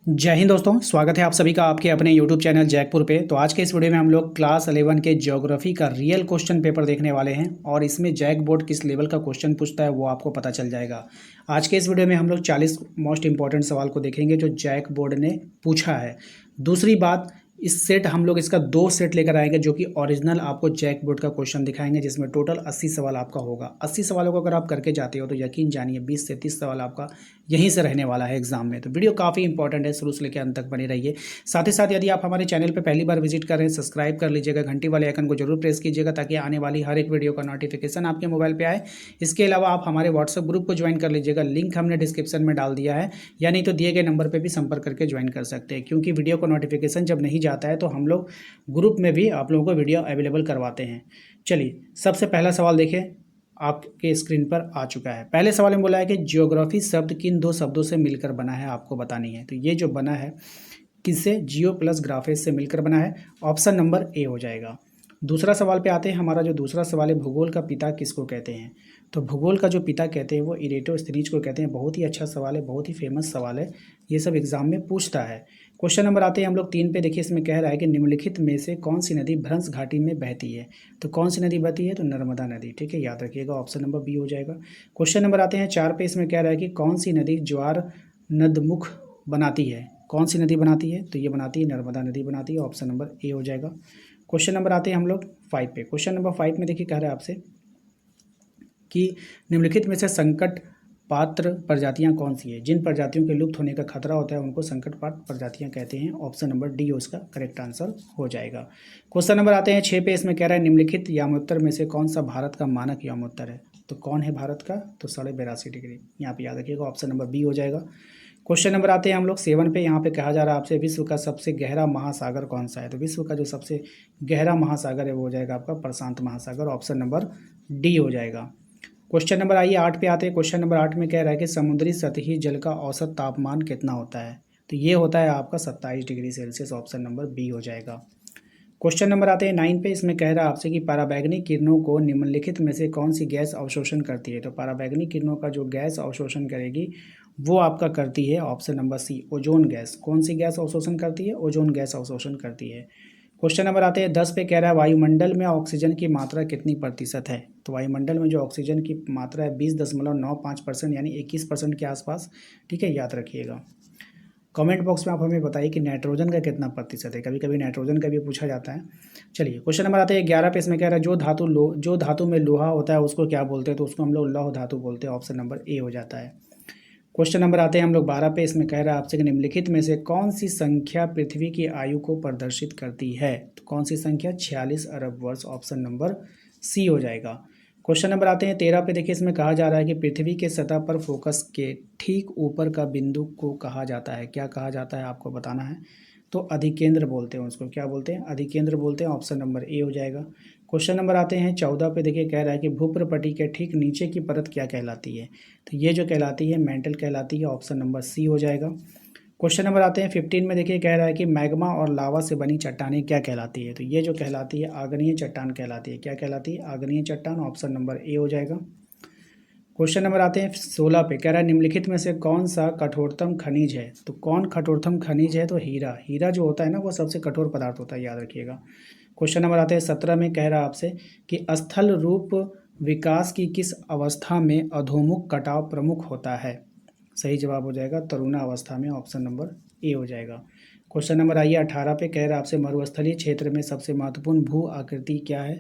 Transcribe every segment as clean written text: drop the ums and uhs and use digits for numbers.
जय हिंद दोस्तों, स्वागत है आप सभी का आपके अपने YouTube चैनल जैकपुर पे। तो आज के इस वीडियो में हम लोग क्लास 11 के ज्योग्राफी का रियल क्वेश्चन पेपर देखने वाले हैं और इसमें जैक बोर्ड किस लेवल का क्वेश्चन पूछता है वो आपको पता चल जाएगा। आज के इस वीडियो में हम लोग 40 मोस्ट इंपॉर्टेंट सवाल को देखेंगे जो जैक बोर्ड ने पूछा है। दूसरी बात, इस सेट हम लोग इसका 2 सेट लेकर आएंगे जो कि ओरिजिनल आपको जैक बोर्ड का क्वेश्चन दिखाएंगे, जिसमें टोटल 80 सवाल आपका होगा। 80 सवालों को अगर आप करके जाते हो तो यकीन जानिए 20 से 30 सवाल आपका यहीं से रहने वाला है एग्जाम में। तो वीडियो काफ़ी इंपॉर्टेंट है, शुरू से लेकर अंत तक बने रहिए। साथ ही साथ यदि आप हमारे चैनल पर पहली बार विजिट कर रहे हैं, सब्सक्राइब कर लीजिएगा, घंटी वाले आइकन को जरूर प्रेस कीजिएगा ताकि आने वाली हर एक वीडियो का नोटिफिकेशन आपके मोबाइल पर आए। इसके अलावा आप हमारे व्हाट्सएप ग्रुप को ज्वाइन कर लीजिएगा, लिंक हमने डिस्क्रिप्शन में डाल दिया है, या नहीं तो दिए गए नंबर पर भी संपर्क करके ज्वाइन कर सकते हैं, क्योंकि वीडियो को नोटिफिकेशन जब नहीं जाता है तो हम लोग ग्रुप में भी आप लोगों को वीडियो अवेलेबल करवाते हैं। चलिए, सबसे पहला सवाल देखें, आपके स्क्रीन पर आ चुका है। पहले सवाल में बोला है कि ज्योग्राफी शब्द किन 2 शब्दों से मिलकर बना है, आपको बतानी है। तो ये जो बना है किससे, जियो प्लस ग्राफेस से मिलकर बना है। ऑप्शन नंबर ए हो जाएगा। दूसरा सवाल पे आते हैं। हमारा जो दूसरा सवाल है, भूगोल का पिता किसको कहते हैं। तो भूगोल का जो पिता कहते हैं वो इरेटोस्थनीज को कहते हैं। बहुत ही अच्छा सवाल है, बहुत ही फेमस सवाल है, ये सब एग्जाम में पूछता है। क्वेश्चन नंबर आते हैं हम लोग 3 पे। देखिए, इसमें कह रहा है कि निम्नलिखित में से कौन सी नदी भ्रंश घाटी में बहती है। तो कौन सी नदी बहती है, तो नर्मदा नदी। ठीक है, याद रखिएगा, ऑप्शन नंबर बी हो जाएगा। क्वेश्चन नंबर आते हैं 4 पे। इसमें कह रहा है कि कौन सी नदी ज्वार नदमुख बनाती है। कौन सी नदी बनाती है, तो ये बनाती है नर्मदा नदी बनाती है। ऑप्शन नंबर ए हो जाएगा। क्वेश्चन नंबर आते हैं हम लोग 5 पे। क्वेश्चन नंबर 5 में देखिए, कह रहा है आपसे कि निम्नलिखित में से संकट पात्र प्रजातियां कौन सी है। जिन प्रजातियों के लुप्त होने का खतरा होता है उनको संकट पात्र प्रजातियां कहते हैं। ऑप्शन नंबर डी उसका करेक्ट आंसर हो जाएगा। क्वेश्चन नंबर आते हैं 6 पे। इसमें कह रहा है निम्नलिखित यामोत्तर में से कौन सा भारत का मानक यामोत्तर है। तो कौन है भारत का, तो 82.5 डिग्री। यहाँ पे याद रखिएगा, ऑप्शन नंबर बी हो जाएगा। क्वेश्चन नंबर आते हैं हम लोग 7 पे। यहाँ पे कहा जा रहा है आपसे विश्व का सबसे गहरा महासागर कौन सा है। तो विश्व का जो सबसे गहरा महासागर है वो हो जाएगा आपका प्रशांत महासागर। ऑप्शन नंबर डी हो जाएगा। क्वेश्चन नंबर आइए 8 पे आते हैं। क्वेश्चन नंबर 8 में कह रहा है कि समुद्री सतही जल का औसत तापमान कितना होता है। तो ये होता है आपका 27 degree Celsius. Option number B हो जाएगा। क्वेश्चन नंबर आते हैं 9 पे। इसमें कह रहा है आपसे कि पराबैंगनी किरणों को निम्नलिखित में से कौन सी गैस अवशोषण करती है। तो पराबैंगनी किरणों का जो गैस अवशोषण करेगी वो आपका करती है option number C, ozone gas. कौन सी गैस अवशोषण करती है, ओजोन गैस अवशोषण करती है। क्वेश्चन नंबर आते हैं 10 पे। कह रहा है वायुमंडल में ऑक्सीजन की मात्रा कितनी प्रतिशत है। तो वायुमंडल में जो ऑक्सीजन की मात्रा है 20.95%, यानी 21% के आसपास। ठीक है, याद रखिएगा। कमेंट बॉक्स में आप हमें बताइए कि नाइट्रोजन का कितना प्रतिशत है, कभी कभी नाइट्रोजन का भी पूछा जाता है। चलिए, क्वेश्चन नंबर आते हैं 11 पे। इसमें कह रहा है जो धातु में लोहा होता है उसको क्या बोलते हैं। तो उसको हम लोग लौह धातु बोलते हैं। ऑप्शन नंबर ए हो जाता है। क्वेश्चन नंबर आते हैं हम लोग 12 पे। इसमें कह रहा है आपसे कि निम्नलिखित में से कौन सी संख्या पृथ्वी की आयु को प्रदर्शित करती है। तो कौन सी संख्या, 46 अरब वर्ष। ऑप्शन नंबर सी हो जाएगा। क्वेश्चन नंबर आते हैं 13 पे। देखिए, इसमें कहा जा रहा है कि पृथ्वी के सतह पर फोकस के ठीक ऊपर का बिंदु को कहा जाता है। क्या कहा जाता है, आपको बताना है। तो अधिकेंद्र बोलते हैं उसको। क्या बोलते हैं, अधिकेंद्र बोलते हैं। ऑप्शन नंबर ए हो जाएगा। क्वेश्चन नंबर आते हैं 14 पे। देखिए, कह रहा है कि भूप्रपटी के ठीक नीचे की परत क्या कहलाती है। तो ये जो कहलाती है मेंटल कहलाती है। ऑप्शन नंबर सी हो जाएगा। क्वेश्चन नंबर आते हैं 15 में। देखिए, कह रहा है कि मैग्मा और लावा से बनी चट्टानें क्या कहलाती है। तो ये जो कहलाती है आग्नेय चट्टान कहलाती है। क्या कहलाती है, आग्नेय चट्टान। ऑप्शन नंबर ए हो जाएगा। क्वेश्चन नंबर आते हैं 16 पे। कह रहा है निम्नलिखित में से कौन सा कठोरतम खनिज है। तो कौन कठोरतम खनिज है, तो हीरा। हीरा जो होता है ना वो सबसे कठोर पदार्थ होता है, याद रखिएगा। क्वेश्चन नंबर आते हैं 17 में। कह रहा है आपसे कि स्थल रूप विकास की किस अवस्था में अधोमुख कटाव प्रमुख होता है। सही जवाब हो जाएगा तरुणा अवस्था में। ऑप्शन नंबर ए हो जाएगा। क्वेश्चन नंबर आइए 18 पे। कह रहा है आपसे मरुस्थलीय क्षेत्र में सबसे महत्वपूर्ण भू आकृति क्या है।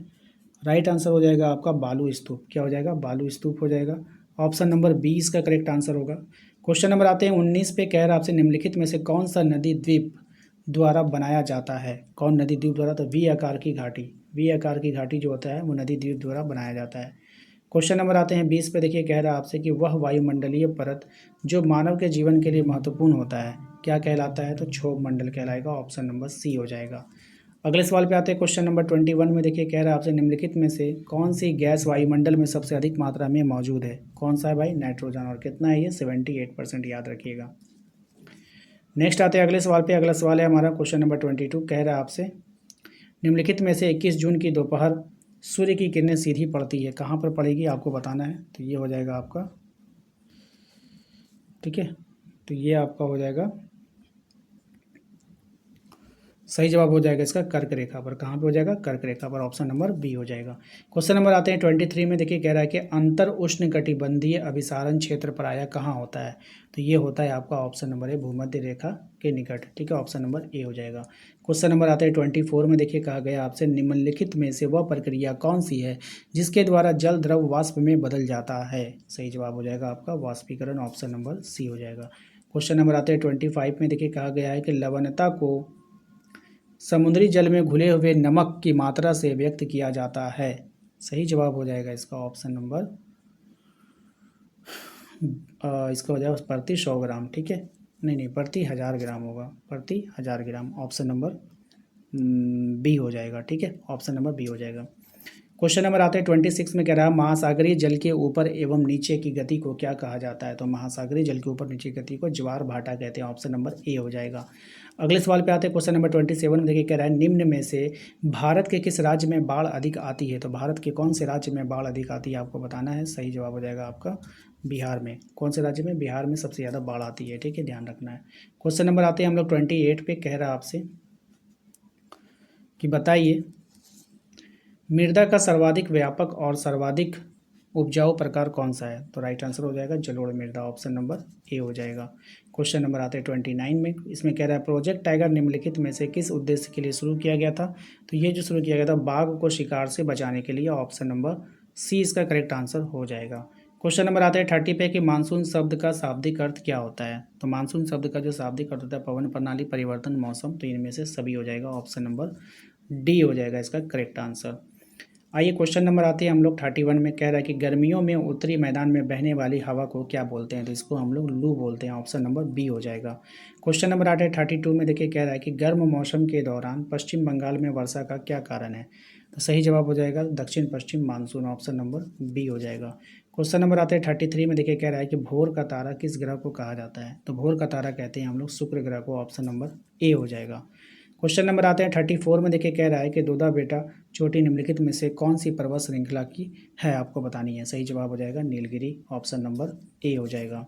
राइट आंसर हो जाएगा आपका बालू स्तूप। क्या हो जाएगा, बालू स्तूप हो जाएगा। ऑप्शन नंबर 20 का करेक्ट आंसर होगा। क्वेश्चन नंबर आते हैं 19 पे। कह रहा है आपसे निम्नलिखित में से कौन सा नदी द्वीप द्वारा बनाया जाता है। कौन नदी द्वीप द्वारा, तो वी आकार की घाटी। वी आकार की घाटी जो होता है वो नदी द्वीप द्वारा बनाया जाता है। क्वेश्चन नंबर आते हैं 20 पे। देखिए, कह रहा है आपसे कि वह वायुमंडलीय परत जो मानव के जीवन के लिए महत्वपूर्ण होता है क्या कहलाता है। तो क्षोभ मंडल कहलाएगा। ऑप्शन नंबर सी हो जाएगा। अगले सवाल पे आते हैं क्वेश्चन नंबर 21 में। देखिए, कह रहा है आपसे निम्नलिखित में से कौन सी गैस वायुमंडल में सबसे अधिक मात्रा में मौजूद है। कौन सा है भाई, नाइट्रोजन। और कितना है ये, 78%। याद रखिएगा। नेक्स्ट आते हैं अगले सवाल पे। अगला सवाल है हमारा क्वेश्चन नंबर 22। कह रहा है आपसे निम्नलिखित में से 21 जून की दोपहर सूर्य की किरणें सीधी पड़ती है, कहाँ पर पड़ेगी, आपको बताना है। तो ये हो जाएगा आपका, ठीक है, तो ये आपका हो जाएगा सही जवाब हो जाएगा इसका कर्क रेखा पर। कहाँ पे हो जाएगा? कर्क रेखा पर। ऑप्शन नंबर बी हो जाएगा। क्वेश्चन नंबर आते हैं 23 में। देखिए कह रहा है कि अंतर उष्णकटिबंधीय अभिसारण क्षेत्र प्रायः कहाँ होता है? तो ये होता है आपका ऑप्शन नंबर ए, भूमध्य रेखा के निकट। ठीक है, ऑप्शन नंबर ए हो जाएगा। क्वेश्चन नंबर आता है 24 में। देखिए कहा गया आपसे निम्नलिखित में से वह प्रक्रिया कौन सी है जिसके द्वारा जल द्रव वाष्प में बदल जाता है? सही जवाब हो जाएगा आपका वाष्पीकरण। ऑप्शन नंबर सी हो जाएगा। क्वेश्चन नंबर आते हैं 25 में। देखिए कहा गया है कि लवणता को समुद्री जल में घुले हुए नमक की मात्रा से व्यक्त किया जाता है। सही जवाब हो जाएगा इसका ऑप्शन नंबर इसका हो जाएगा प्रति 100 ग्राम। ठीक है, नहीं प्रति 1000 ग्राम होगा, प्रति 1000 ग्राम। ऑप्शन नंबर बी हो जाएगा। ठीक है, ऑप्शन नंबर बी हो जाएगा। क्वेश्चन नंबर आते हैं 26 में। कह रहा है महासागरीय जल के ऊपर एवं नीचे की गति को क्या कहा जाता है? तो महासागरीय जल के ऊपर नीचे की गति को ज्वार भाटा कहते हैं। ऑप्शन नंबर ए हो जाएगा। अगले सवाल पे आते हैं क्वेश्चन नंबर 27 में। देखिए कह रहा है निम्न में से भारत के किस राज्य में बाढ़ अधिक आती है? तो भारत के कौन से राज्य में बाढ़ अधिक आती है आपको बताना है। सही जवाब हो जाएगा आपका बिहार में। कौन से राज्य में? बिहार में सबसे ज़्यादा बाढ़ आती है। ठीक है, ध्यान रखना है। क्वेश्चन नंबर आते हैं हम लोग 28 पे। कह रहा है आपसे कि बताइए मृदा का सर्वाधिक व्यापक और सर्वाधिक उपजाऊ प्रकार कौन सा है? तो राइट आंसर हो जाएगा जलोढ़ मृदा। ऑप्शन नंबर ए हो जाएगा। क्वेश्चन नंबर आते हैं 29 में। इसमें कह रहा है प्रोजेक्ट टाइगर निम्नलिखित में से किस उद्देश्य के लिए शुरू किया गया था? तो ये जो शुरू किया गया था बाघ को शिकार से बचाने के लिए। ऑप्शन नंबर सी इसका करेक्ट आंसर हो जाएगा। क्वेश्चन नंबर आता है 30 पे कि मानसून शब्द का शाब्दिक अर्थ क्या होता है? तो मानसून शब्द का जो शाब्दिक अर्थ होता है पवन प्रणाली, परिवर्तन, मौसम। तो इनमें से सभी हो जाएगा। ऑप्शन नंबर डी हो जाएगा इसका करेक्ट आंसर। आइए क्वेश्चन नंबर आते हैं हम लोग 31 में। कह रहा है कि गर्मियों में उत्तरी मैदान में बहने वाली हवा को क्या बोलते हैं? तो इसको हम लोग लू बोलते हैं। ऑप्शन नंबर बी हो जाएगा। क्वेश्चन नंबर आते हैं 32 में। देखिए कह रहा है कि गर्म मौसम के दौरान पश्चिम बंगाल में वर्षा का क्या कारण है? तो सही जवाब हो जाएगा दक्षिण पश्चिम मानसून। ऑप्शन नंबर बी हो जाएगा। क्वेश्चन नंबर आते हैं 33 में। देखिए कह रहा है कि भोर का तारा किस ग्रह को कहा जाता है? तो भोर का तारा कहते हैं हम लोग शुक्र ग्रह को। ऑप्शन नंबर ए हो जाएगा। क्वेश्चन नंबर आते हैं 34 में। देखिए कह रहा है कि दोदा बेटा चोटी निम्नलिखित में से कौन सी पर्वत श्रृंखला की है आपको बतानी है। सही जवाब हो जाएगा नीलगिरी। ऑप्शन नंबर ए हो जाएगा।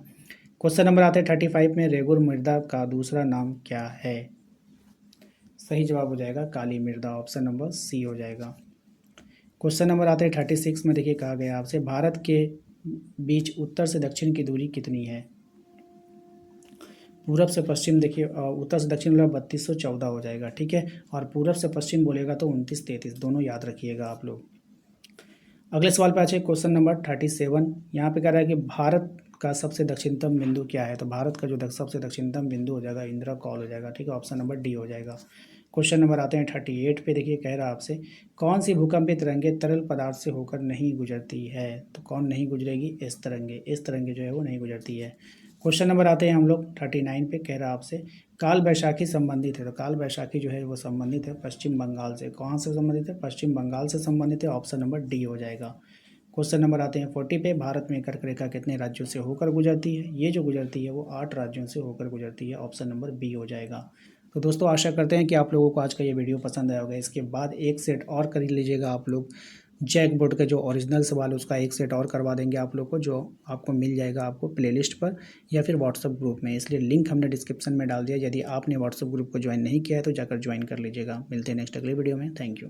क्वेश्चन नंबर आते हैं 35 में। रेगुर मृदा का दूसरा नाम क्या है? सही जवाब हो जाएगा काली मृदा। ऑप्शन नंबर सी हो जाएगा। क्वेश्चन नंबर आते हैं 36 में। देखिए कहा गया आपसे भारत के बीच उत्तर से दक्षिण की दूरी कितनी है? पूरब से पश्चिम देखिए उत्तर से दक्षिण बोला 3214 हो जाएगा। ठीक है, और पूरब से पश्चिम बोलेगा तो 2933, दोनों याद रखिएगा आप लोग। अगले सवाल पे आते हैं क्वेश्चन नंबर 37। यहाँ पे कह रहा है कि भारत का सबसे दक्षिणतम बिंदु क्या है? तो भारत का जो सबसे दक्षिणतम बिंदु हो जाएगा इंदिरा कॉल हो जाएगा। ठीक है, ऑप्शन नंबर डी हो जाएगा। क्वेश्चन नंबर आते हैं 38 पे। देखिए कह रहा है आपसे कौन सी भूकंपीय तरंगे तरल पदार्थ से होकर नहीं गुजरती है? तो कौन नहीं गुजरेगी? इस तरंगे जो है वो नहीं गुजरती है। क्वेश्चन नंबर आते हैं हम लोग 39 पे। कह रहा है आपसे काल बैशाखी संबंधित है। तो काल बैशाखी जो है वो संबंधित है पश्चिम बंगाल से। कहाँ से संबंधित है? पश्चिम बंगाल से संबंधित है। ऑप्शन नंबर डी हो जाएगा। क्वेश्चन नंबर आते हैं 40 पे। भारत में कर्क रेखा कितने राज्यों से होकर गुजरती है? ये जो गुजरती है वो 8 राज्यों से होकर गुजरती है। ऑप्शन नंबर बी हो जाएगा। तो दोस्तों आशा करते हैं कि आप लोगों को आज का ये वीडियो पसंद आया होगा। इसके बाद एक सेट और कर लीजिएगा आप लोग जैक बोर्ड का जो ओरिजिनल सवाल उसका एक सेट और करवा देंगे आप लोग को, जो आपको मिल जाएगा आपको प्लेलिस्ट पर या फिर व्हाट्सअप ग्रुप में। इसलिए लिंक हमने डिस्क्रिप्शन में डाल दिया। यदि आपने व्हाट्सअप ग्रुप को ज्वाइन नहीं किया है तो जाकर ज्वाइन कर लीजिएगा। मिलते हैं नेक्स्ट अगले वीडियो में। Thank you.